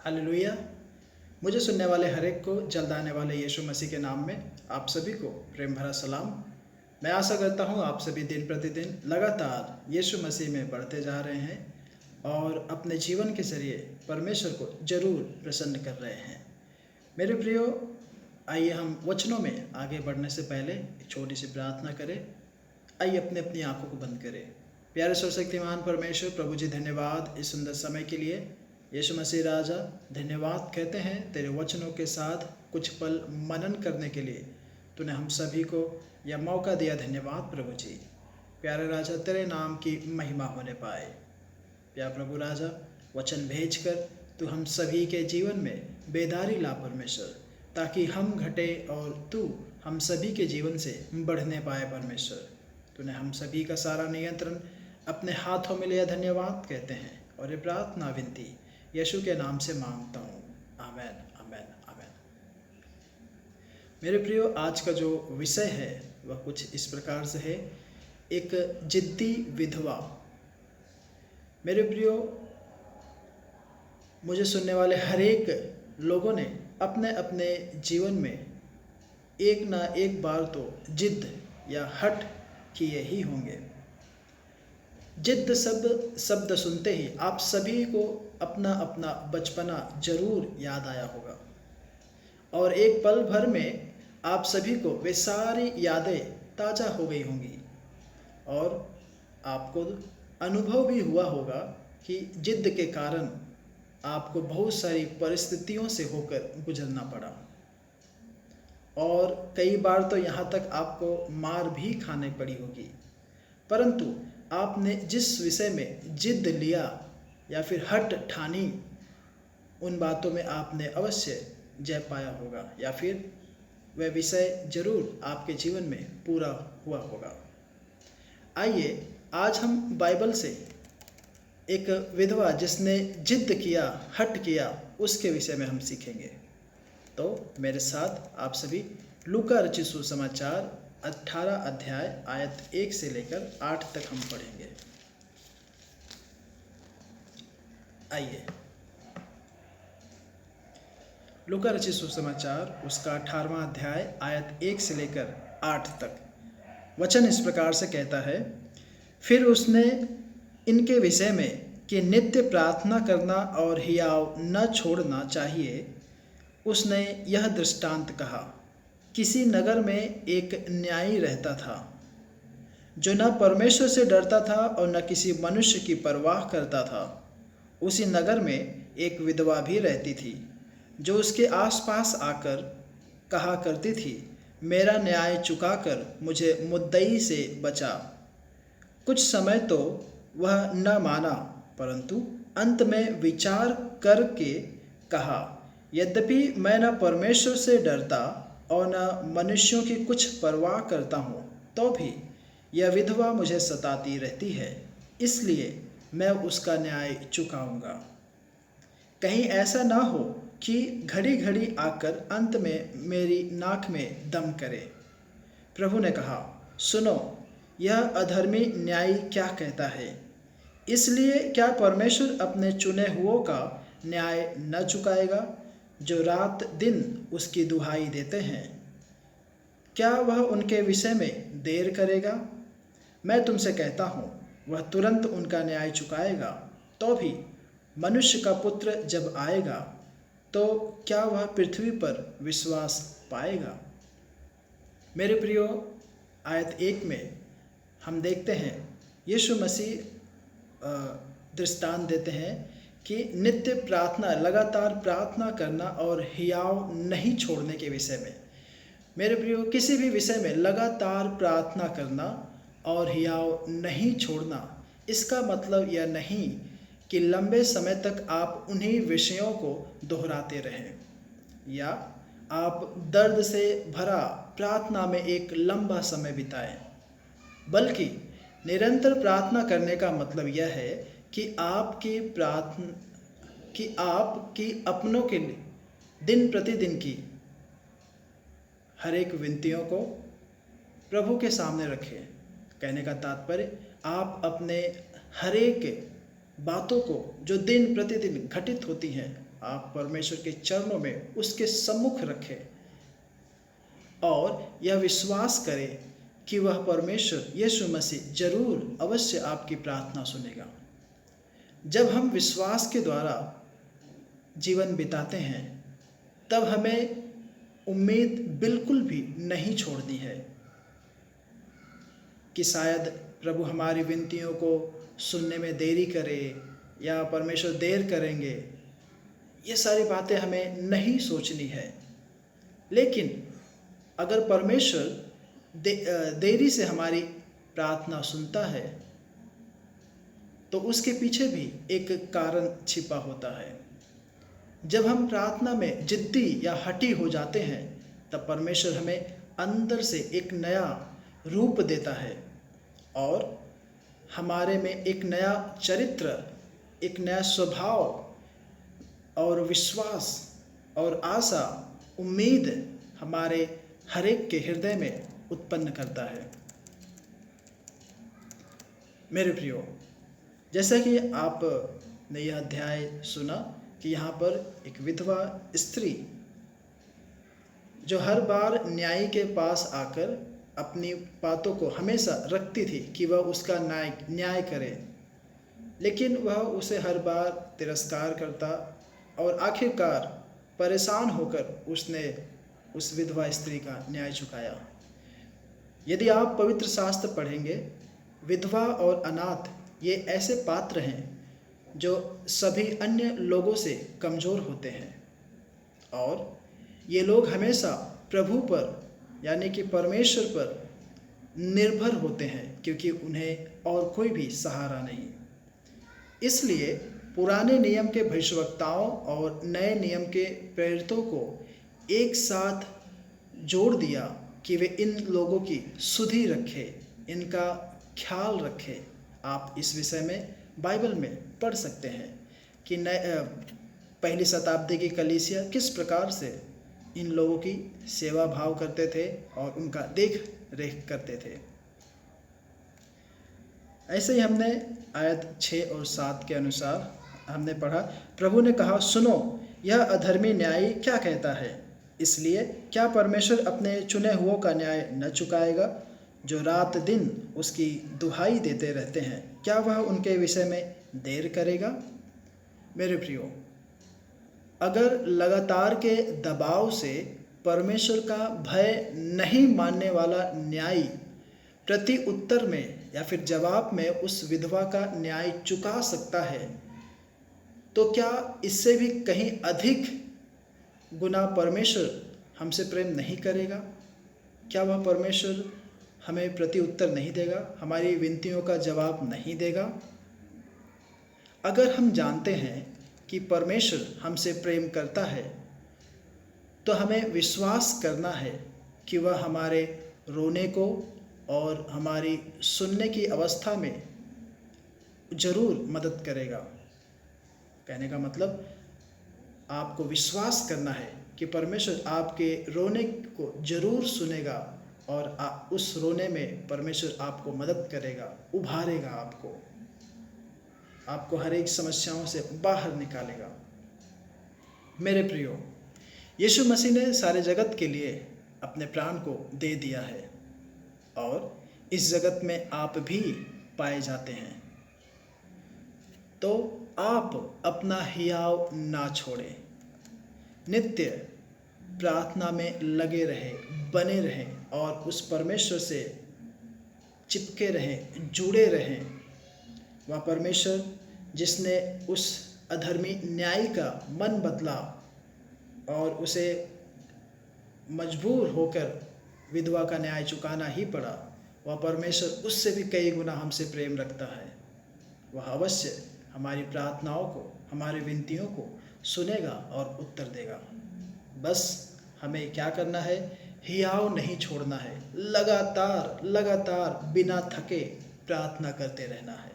Hallelujah. मुझे सुनने वाले हर एक को जल्द आने वाले यीशु मसीह के नाम में आप सभी को प्रेम भरा सलाम। मैं आशा करता हूँ आप सभी दिन प्रतिदिन लगातार यीशु मसीह में बढ़ते जा रहे हैं और अपने जीवन के जरिए परमेश्वर को जरूर प्रसन्न कर रहे हैं। मेरे प्रियो, आइए हम वचनों में आगे बढ़ने से पहले एक छोटी सी प्रार्थना करें। आइए अपने अपनी आंखों को बंद करें। प्यारे सर्वशक्तिमान परमेश्वर प्रभु जी, धन्यवाद इस सुंदर समय के लिए। यीशु मसीह राजा, धन्यवाद कहते हैं तेरे वचनों के साथ कुछ पल मनन करने के लिए तूने हम सभी को यह मौका दिया। धन्यवाद प्रभु जी। प्यारे राजा, तेरे नाम की महिमा होने पाए। प्यार प्रभु राजा, वचन भेजकर तू हम सभी के जीवन में बेदारी ला परमेश्वर, ताकि हम घटे और तू हम सभी के जीवन से बढ़ने पाए परमेश्वर। तूने हम सभी का सारा नियंत्रण अपने हाथों में लिया। धन्यवाद कहते हैं और ये प्रार्थना विनती यीशु के नाम से मांगता हूँ। आमेन, आमेन, आमेन। मेरे प्रियो, आज का जो विषय है वह कुछ इस प्रकार से है, एक जिद्दी विधवा। मेरे प्रियो, मुझे सुनने वाले हर एक लोगों ने अपने अपने जीवन में एक ना एक बार तो जिद या हट किए ही होंगे। जिद शब्द सुनते ही आप सभी को अपना अपना बचपना जरूर याद आया होगा और एक पल भर में आप सभी को वे सारी यादें ताज़ा हो गई होंगी और आपको अनुभव भी हुआ होगा कि जिद के कारण आपको बहुत सारी परिस्थितियों से होकर गुजरना पड़ा और कई बार तो यहाँ तक आपको मार भी खाने पड़ी होगी। परंतु आपने जिस विषय में जिद लिया या फिर हट ठानी, उन बातों में आपने अवश्य जय पाया होगा या फिर वह विषय जरूर आपके जीवन में पूरा हुआ होगा। आइए आज हम बाइबल से एक विधवा जिसने जिद किया, हट किया, उसके विषय में हम सीखेंगे। तो मेरे साथ आप सभी लूका रचित सुसमाचार 18 अध्याय आयत 1 से लेकर 8 तक हम पढ़ेंगे। आइए, लूका रचित सुसमाचार उसका 18वां अध्याय आयत 1 से लेकर 8 तक वचन इस प्रकार से कहता है। फिर उसने इनके विषय में कि नित्य प्रार्थना करना और हियाव न छोड़ना चाहिए, उसने यह दृष्टांत कहा। किसी नगर में एक न्यायी रहता था जो न परमेश्वर से डरता था और न किसी मनुष्य की परवाह करता था। उसी नगर में एक विधवा भी रहती थी जो उसके आसपास आकर कहा करती थी, मेरा न्याय चुकाकर मुझे मुद्दई से बचा। कुछ समय तो वह न माना, परंतु अंत में विचार करके कहा, यद्यपि मैं न परमेश्वर से डरता और न मनुष्यों की कुछ परवाह करता हूँ, तो भी यह विधवा मुझे सताती रहती है, इसलिए मैं उसका न्याय चुकाऊंगा। कहीं ऐसा ना हो कि घड़ी घड़ी आकर अंत में मेरी नाक में दम करे। प्रभु ने कहा, सुनो, यह अधर्मी न्यायी क्या कहता है। इसलिए क्या परमेश्वर अपने चुने हुओं का न्याय न चुकाएगा जो रात दिन उसकी दुहाई देते हैं? क्या वह उनके विषय में देर करेगा? मैं तुमसे कहता हूँ, वह तुरंत उनका न्याय चुकाएगा। तो भी मनुष्य का पुत्र जब आएगा तो क्या वह पृथ्वी पर विश्वास पाएगा? मेरे प्रियो, आयत 1 में हम देखते हैं यीशु मसीह दृष्टांत देते हैं कि नित्य प्रार्थना, लगातार प्रार्थना करना और हियाव नहीं छोड़ने के विषय में। मेरे प्रियो, किसी भी विषय में लगातार प्रार्थना करना और हियाव नहीं छोड़ना, इसका मतलब यह नहीं कि लंबे समय तक आप उन्हीं विषयों को दोहराते रहें या आप दर्द से भरा प्रार्थना में एक लंबा समय बिताएं, बल्कि निरंतर प्रार्थना करने का मतलब यह है कि आपकी अपनों के लिए दिन प्रतिदिन की हर एक विनतियों को प्रभु के सामने रखें। कहने का तात्पर्य, आप अपने हर एक बातों को जो दिन प्रतिदिन घटित होती हैं आप परमेश्वर के चरणों में उसके सम्मुख रखें और यह विश्वास करें कि वह परमेश्वर यीशु मसीह जरूर अवश्य आपकी प्रार्थना सुनेगा। जब हम विश्वास के द्वारा जीवन बिताते हैं तब हमें उम्मीद बिल्कुल भी नहीं छोड़नी है कि शायद प्रभु हमारी विनतियों को सुनने में देरी करे या परमेश्वर देर करेंगे। ये सारी बातें हमें नहीं सोचनी है। लेकिन अगर परमेश्वर देरी से हमारी प्रार्थना सुनता है तो उसके पीछे भी एक कारण छिपा होता है। जब हम प्रार्थना में जिद्दी या हठी हो जाते हैं तब परमेश्वर हमें अंदर से एक नया रूप देता है और हमारे में एक नया चरित्र, एक नया स्वभाव और विश्वास और आशा, उम्मीद हमारे हर एक के हृदय में उत्पन्न करता है। मेरे प्रियो, जैसा कि आपने यह अध्याय सुना कि यहाँ पर एक विधवा स्त्री जो हर बार न्यायी के पास आकर अपनी बातों को हमेशा रखती थी कि वह उसका न्याय करे, लेकिन वह उसे हर बार तिरस्कार करता और आखिरकार परेशान होकर उसने उस विधवा स्त्री का न्याय चुकाया। यदि आप पवित्र शास्त्र पढ़ेंगे, विधवा और अनाथ ये ऐसे पात्र हैं जो सभी अन्य लोगों से कमज़ोर होते हैं और ये लोग हमेशा प्रभु पर यानी कि परमेश्वर पर निर्भर होते हैं क्योंकि उन्हें और कोई भी सहारा नहीं। इसलिए पुराने नियम के भविष्यवक्ताओं और नए नियम के प्रेरितों को एक साथ जोड़ दिया कि वे इन लोगों की सुधि रखें, इनका ख्याल रखें। आप इस विषय में बाइबल में पढ़ सकते हैं कि पहली शताब्दी की कलीसिया किस प्रकार से इन लोगों की सेवा भाव करते थे और उनका देख रेख करते थे। ऐसे ही हमने आयत 6 और 7 के अनुसार हमने पढ़ा, प्रभु ने कहा, सुनो, यह अधर्मी न्यायी क्या कहता है। इसलिए क्या परमेश्वर अपने चुने हुओं का न्याय न चुकाएगा जो रात दिन उसकी दुहाई देते रहते हैं? क्या वह उनके विषय में देर करेगा? मेरे प्रियो, अगर लगातार के दबाव से परमेश्वर का भय नहीं मानने वाला न्यायी प्रति उत्तर में या फिर जवाब में उस विधवा का न्याय चुका सकता है, तो क्या इससे भी कहीं अधिक गुना परमेश्वर हमसे प्रेम नहीं करेगा? क्या वह परमेश्वर हमें प्रति उत्तर नहीं देगा, हमारी विनतियों का जवाब नहीं देगा? अगर हम जानते हैं कि परमेश्वर हमसे प्रेम करता है तो हमें विश्वास करना है कि वह हमारे रोने को और हमारी सुनने की अवस्था में ज़रूर मदद करेगा। कहने का मतलब आपको विश्वास करना है कि परमेश्वर आपके रोने को ज़रूर सुनेगा और उस रोने में परमेश्वर आपको मदद करेगा, उभारेगा, आपको हर एक समस्याओं से बाहर निकालेगा। मेरे प्रियो, यीशु मसीह ने सारे जगत के लिए अपने प्राण को दे दिया है और इस जगत में आप भी पाए जाते हैं, तो आप अपना हियाव ना छोड़ें, नित्य प्रार्थना में लगे रहें, बने रहें और उस परमेश्वर से चिपके रहें, जुड़े रहें। वह परमेश्वर जिसने उस अधर्मी न्यायी का मन बदला और उसे मजबूर होकर विधवा का न्याय चुकाना ही पड़ा, वह परमेश्वर उससे भी कई गुना हमसे प्रेम रखता है। वह अवश्य हमारी प्रार्थनाओं को, हमारी विनतियों को सुनेगा और उत्तर देगा। बस हमें क्या करना है? हियाव नहीं छोड़ना है, लगातार बिना थके प्रार्थना करते रहना है।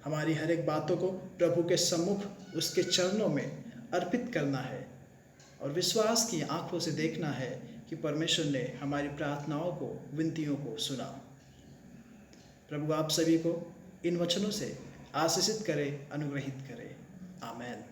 हमारी हर एक बातों को प्रभु के सम्मुख उसके चरणों में अर्पित करना है और विश्वास की आंखों से देखना है कि परमेश्वर ने हमारी प्रार्थनाओं को, विनतियों को सुना। प्रभु आप सभी को इन वचनों से आशीषित करे, अनुग्रहित करे। आमेन।